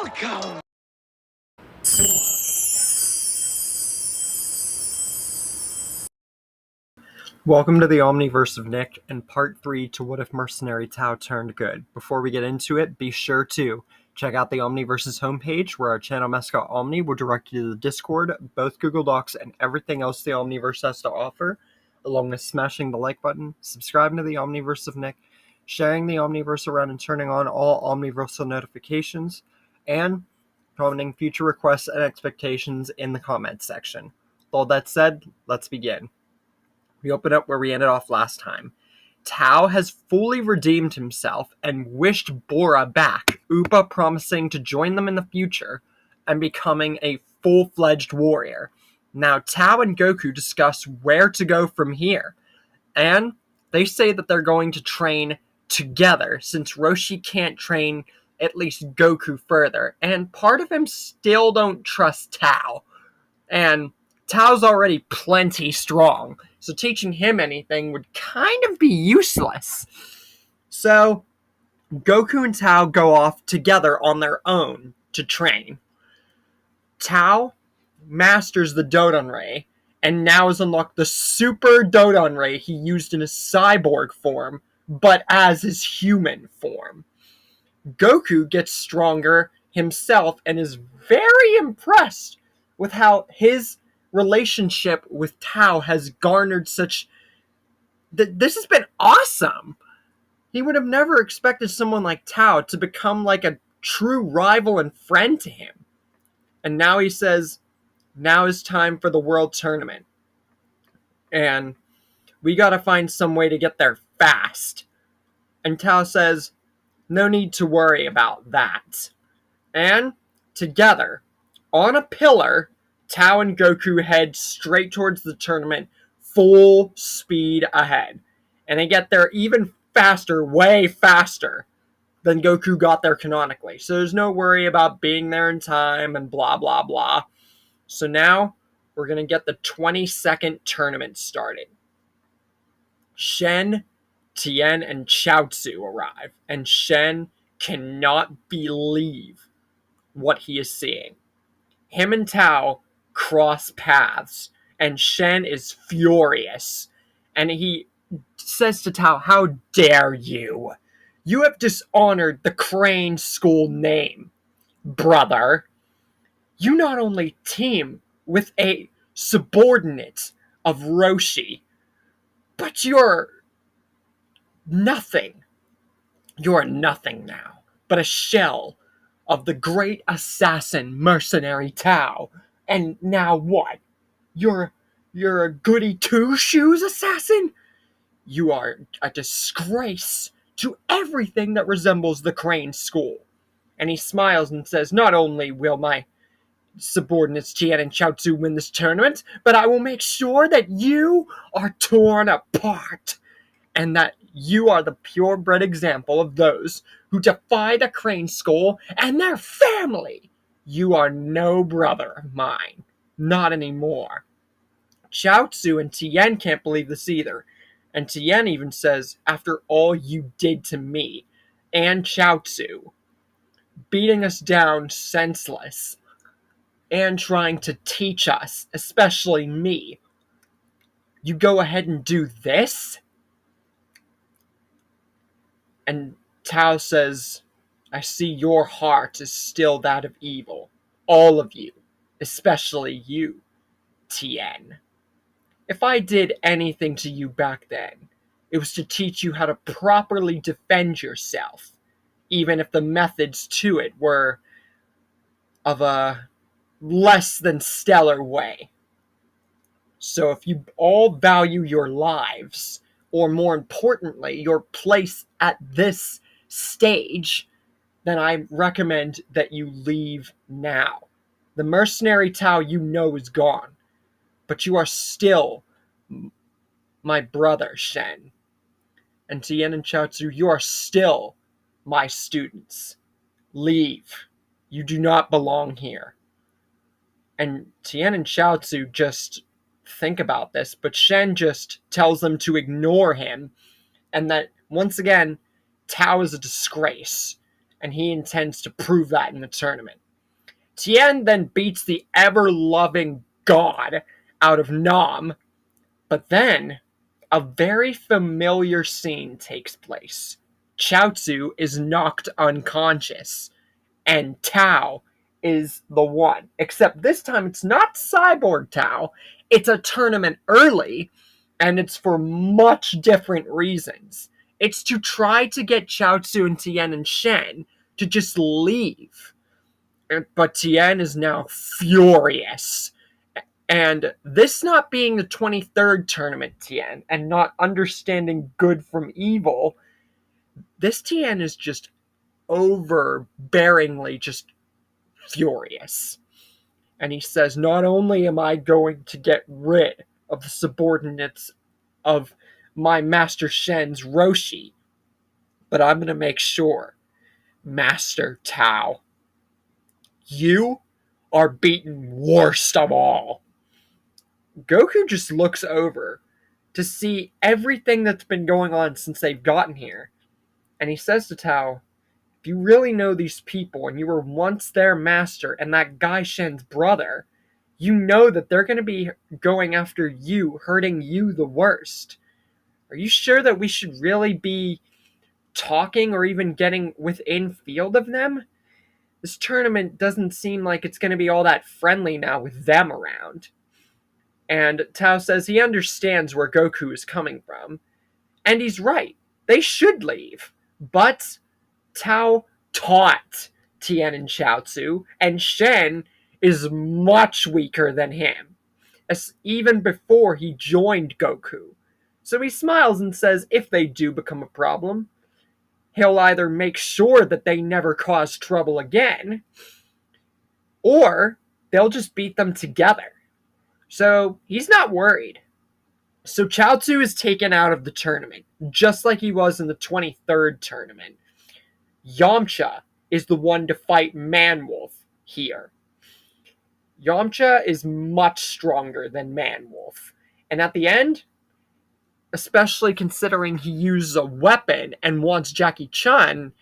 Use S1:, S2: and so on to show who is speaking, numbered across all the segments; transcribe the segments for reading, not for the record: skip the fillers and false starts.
S1: Welcome!
S2: Welcome to the Omniverse of Nick and part 3 to What If Mercenary Tao Turned Good. Before we get into it, be sure to check out the Omniverse's homepage where our channel mascot Omni will direct you to the Discord, both Google Docs, and everything else the Omniverse has to offer, along with smashing the like button, subscribing to the Omniverse of Nick, sharing the Omniverse around and turning on all Omniversal notifications, and commenting future requests and expectations in the comments section. With all that said, let's begin. We open up where we ended off last time. Tao has fully redeemed himself and wished Bora back, Upa promising to join them in the future and becoming a full-fledged warrior. Now Tao and Goku discuss where to go from here, and they say that they're going to train together since Roshi can't train at least Goku further, and part of him still don't trust Tao. And Tao's already plenty strong, so teaching him anything would kind of be useless. So, Goku and Tao go off together on their own to train. Tao masters the Dodon Ray, and now has unlocked the Super Dodon Ray he used in his cyborg form, but as his human form. Goku gets stronger himself and is very impressed with how his relationship with Tao has garnered such... This has been awesome! He would have never expected someone like Tao to become like a true rival and friend to him. And now he says, now is time for the World Tournament. And we gotta find some way to get there fast. And Tao says, no need to worry about that. And together, on a pillar, Tao and Goku head straight towards the tournament, full speed ahead. And they get there even faster, way faster, than Goku got there canonically. So there's no worry about being there in time and blah, blah, blah. So now, we're going to get the 20-second tournament started. Shen, Tien, and Chaozu arrive, and Shen cannot believe what he is seeing. Him and Tao cross paths, and Shen is furious. And he says to Tao, how dare you? You have dishonored the Crane School name, brother. You not only team with a subordinate of Roshi, but you're nothing. You're nothing now, but a shell of the great assassin Mercenary Tao. And now what? You're a goody two-shoes assassin? You are a disgrace to everything that resembles the Crane School. And he smiles and says, not only will my subordinates Tien and Chaozu win this tournament, but I will make sure that you are torn apart. And that you are the purebred example of those who defy the Crane School and their family. You are no brother of mine. Not anymore. Chaozu and Tien can't believe this either. And Tien even says, after all you did to me and Chaozu, beating us down senseless, and trying to teach us, especially me, you go ahead and do this? And Tao says, I see your heart is still that of evil. All of you. Especially you, Tien. If I did anything to you back then, it was to teach you how to properly defend yourself, even if the methods to it were of a less than stellar way. So if you all value your lives, or more importantly, your place at this stage, then I recommend that you leave now. The Mercenary Tao you know is gone, but you are still my brother, Shen. And Tien and Chaozu, you are still my students. Leave. You do not belong here. And Tien and Chaozu just think about this, but Shen just tells them to ignore him, and that, once again, Tao is a disgrace, and he intends to prove that in the tournament. Tien then beats the ever-loving god out of Nam, but then a very familiar scene takes place. Chaozu is knocked unconscious, and Tao is the one. Except this time it's not Cyborg Tao, it's a tournament early, and it's for much different reasons. It's to try to get Chaozu and Tien and Shen to just leave. But Tien is now furious. And this not being the 23rd tournament Tien, and not understanding good from evil, this Tien is just overbearingly just furious. And he says, not only am I going to get rid of the subordinates of my Master Shen's Roshi, but I'm going to make sure, Master Tao, you are beaten worst of all. Goku just looks over to see everything that's been going on since they've gotten here. And he says to Tao, if you really know these people and you were once their master and that guy Shen's brother, you know that they're going to be going after you, hurting you the worst. Are you sure that we should really be talking or even getting within field of them? This tournament doesn't seem like it's going to be all that friendly now with them around. And Tao says he understands where Goku is coming from. And he's right. They should leave. But Tao taught Tien and Chaozu, and Shen is much weaker than him, as even before he joined Goku. So he smiles and says if they do become a problem, he'll either make sure that they never cause trouble again, or they'll just beat them together. So he's not worried. So Chaozu is taken out of the tournament, just like he was in the 23rd tournament. Yamcha is the one to fight Manwolf here. Yamcha is much stronger than Manwolf. And at the end, especially considering he uses a weapon and wants Jackie Chun,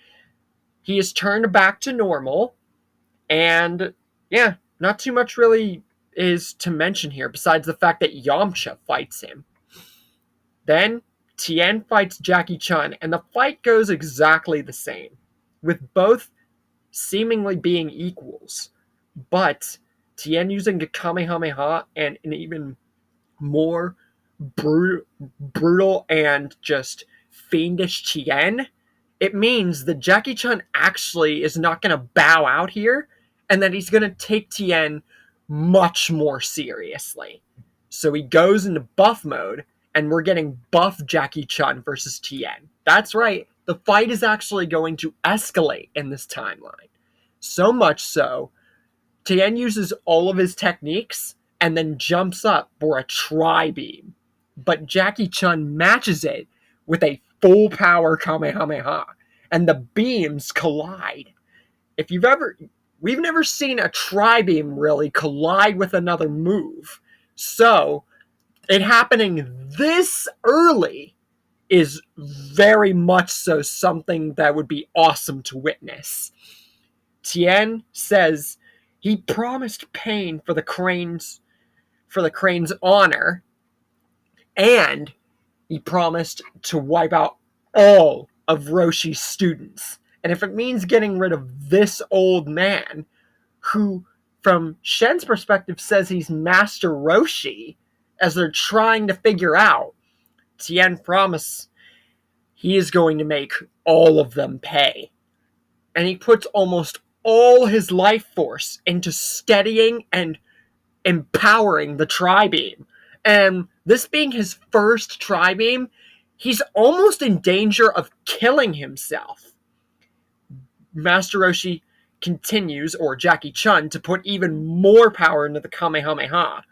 S2: he is turned back to normal. And yeah, not too much really is to mention here besides the fact that Yamcha fights him. Then Tien fights Jackie Chun, and the fight goes exactly the same, with both seemingly being equals. But Tien using the Kamehameha and an even more brutal and just fiendish Tien, it means that Jackie Chun actually is not going to bow out here, and that he's going to take Tien much more seriously. So he goes into buff mode, and we're getting buff Jackie Chun versus Tien. That's right, the fight is actually going to escalate in this timeline. So much so, Tien uses all of his techniques and then jumps up for a tri-beam. But Jackie Chun matches it with a full power Kamehameha, and the beams collide. We've never seen a tri-beam really collide with another move. So, it happening this early is very much so something that would be awesome to witness. Tien says he promised pain for the Crane's honor, and he promised to wipe out all of Roshi's students. And if it means getting rid of this old man, who, from Shen's perspective, says he's Master Roshi, as they're trying to figure out, Tien promised he is going to make all of them pay. And he puts almost all his life force into steadying and empowering the tri-beam. And this being his first tri-beam, he's almost in danger of killing himself. Master Roshi continues, or Jackie Chun, to put even more power into the Kamehameha.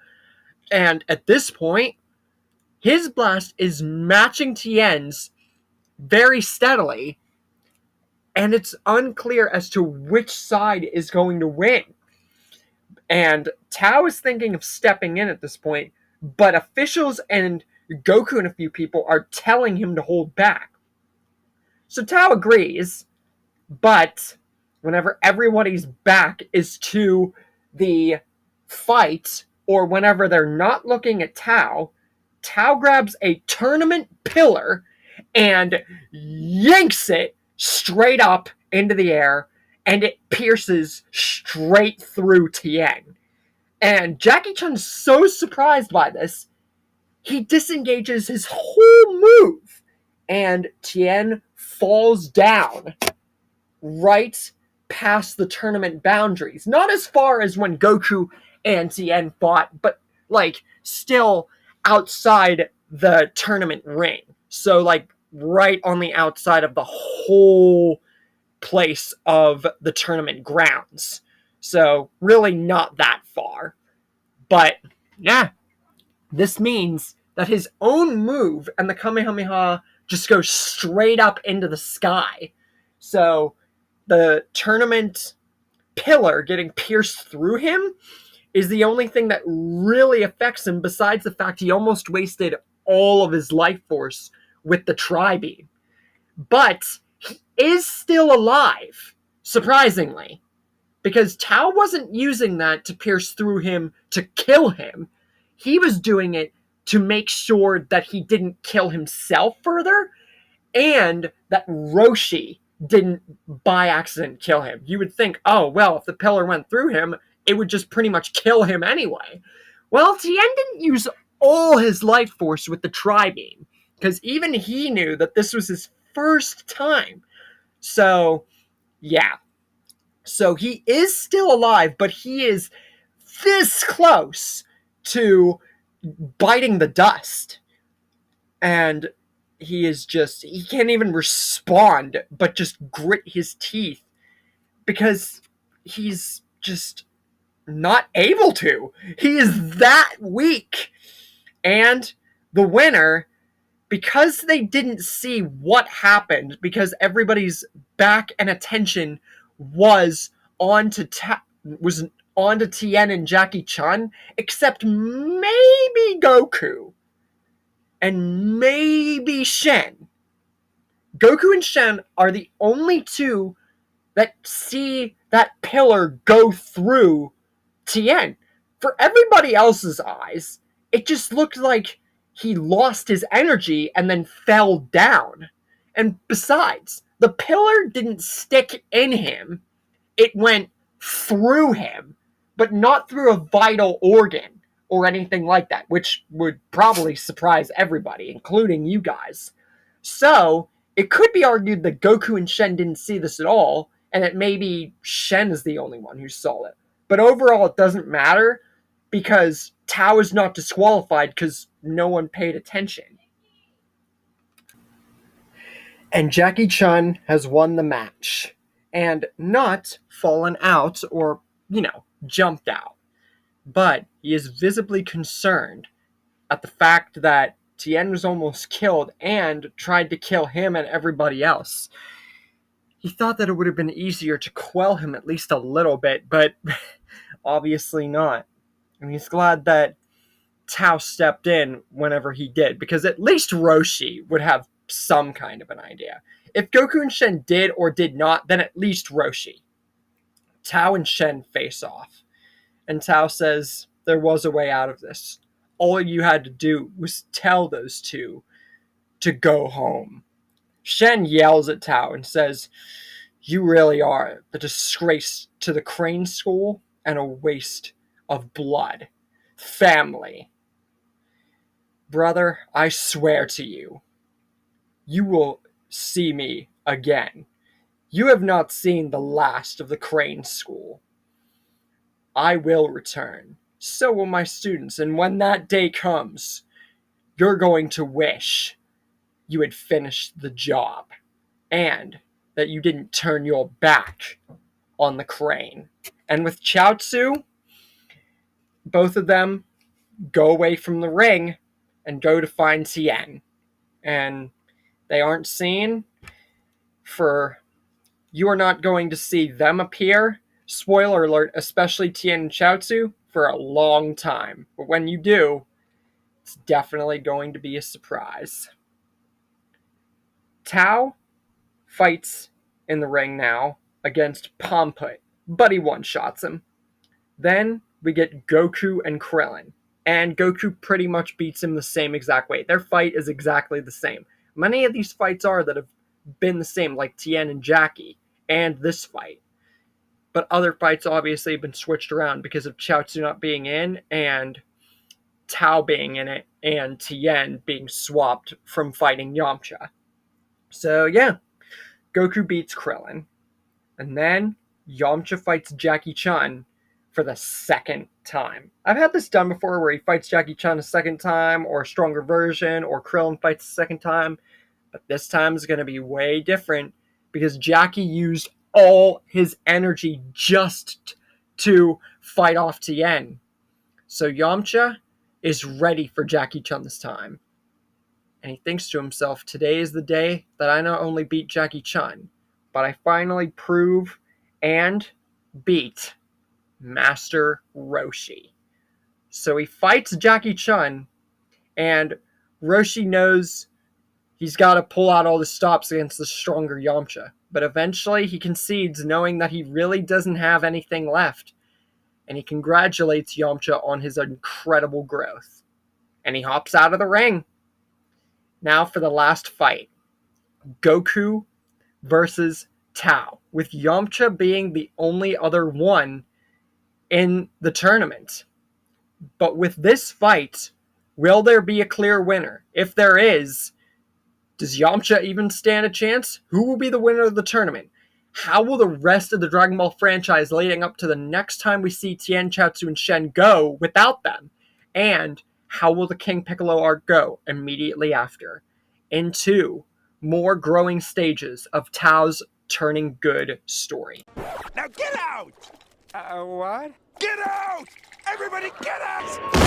S2: And at this point, his blast is matching Tien's very steadily, and it's unclear as to which side is going to win. And Tao is thinking of stepping in at this point, but officials and Goku and a few people are telling him to hold back. So Tao agrees, But whenever everybody's back is to the fight, or whenever they're not looking at Tao, Tao grabs a tournament pillar and yanks it straight up into the air, and it pierces straight through Tien. And Jackie Chan's so surprised by this, he disengages his whole move, and Tien falls down right past the tournament boundaries. Not as far as when Goku and Tien fought, but like still outside the tournament ring. So like right on the outside of the whole place of the tournament grounds. So really not that far. But yeah, this means that his own move and the Kamehameha just goes straight up into the sky. So the tournament pillar getting pierced through him is the only thing that really affects him, besides the fact he almost wasted all of his life force with the tri-beam. But he is still alive, surprisingly, because Tao wasn't using that to pierce through him to kill him. He was doing it to make sure that he didn't kill himself further, and that Roshi didn't by accident kill him. You would think, oh, well, if the pillar went through him, it would just pretty much kill him anyway. Well, Tien didn't use all his life force with the tri-beam, because even he knew that this was his first time. So, yeah. So he is still alive, but he is this close to biting the dust. And he can't even respond, but just grit his teeth, because he's just not able to. He is that weak. And the winner, because they didn't see what happened, because everybody's back and attention was onto Tien and Jackie Chan, except maybe Goku and maybe Shen. Goku and Shen are the only two that see that pillar go through Tien. For everybody else's eyes, it just looked like he lost his energy and then fell down. And besides, the pillar didn't stick in him. It went through him, but not through a vital organ or anything like that, which would probably surprise everybody, including you guys. So, it could be argued that Goku and Shen didn't see this at all, and that maybe Shen is the only one who saw it. But overall, it doesn't matter, because Tao is not disqualified because no one paid attention. And Jackie Chun has won the match, and not fallen out or, jumped out. But he is visibly concerned at the fact that Tien was almost killed and tried to kill him and everybody else. He thought that it would have been easier to quell him at least a little bit, but obviously not. And he's glad that Tao stepped in whenever he did, because at least Roshi would have some kind of an idea. If Goku and Shen did or did not, then at least Roshi. Tao and Shen face off, and Tao says there was a way out of this. All you had to do was tell those two to go home. Shen yells at Tao and says, "You really are the disgrace to the Crane School and a waste of blood. Family. Brother, I swear to you, you will see me again. You have not seen the last of the Crane School. I will return. So will my students, and when that day comes, you're going to wish you had finished the job, and that you didn't turn your back on the crane." And with Chaozu, both of them go away from the ring and go to find Tien. And they aren't seen for... You are not going to see them appear, spoiler alert, especially Tien and Chaozu, for a long time. But when you do, it's definitely going to be a surprise. Tao fights in the ring now against Pomput, but he one-shots him. Then we get Goku and Krillin, and Goku pretty much beats him the same exact way. Their fight is exactly the same. Many of these fights are that have been the same, like Tien and Jackie, and this fight. But other fights obviously have been switched around because of Chaozu not being in, and Tao being in it, and Tien being swapped from fighting Yamcha. So yeah, Goku beats Krillin. And then Yamcha fights Jackie Chun for the second time. I've had this done before where he fights Jackie Chun a second time, or a stronger version, or Krillin fights a second time. But this time is going to be way different because Jackie used all his energy just to fight off Tien. So Yamcha is ready for Jackie Chun this time. And he thinks to himself, today is the day that I not only beat Jackie Chun, but I finally prove and beat Master Roshi. So he fights Jackie Chun, and Roshi knows he's got to pull out all the stops against the stronger Yamcha. But eventually he concedes, knowing that he really doesn't have anything left. And he congratulates Yamcha on his incredible growth. And he hops out of the ring. Now for the last fight. Goku versus Tao, with Yamcha being the only other one in the tournament. But with this fight, will there be a clear winner? If there is, does Yamcha even stand a chance? Who will be the winner of the tournament? How will the rest of the Dragon Ball franchise leading up to the next time we see Tien, Chaozu, and Shen go without them? And how will the King Piccolo arc go immediately after? Into more growing stages of Tao's turning good story.
S1: Now get out!
S3: What?
S1: Get out! Everybody get out!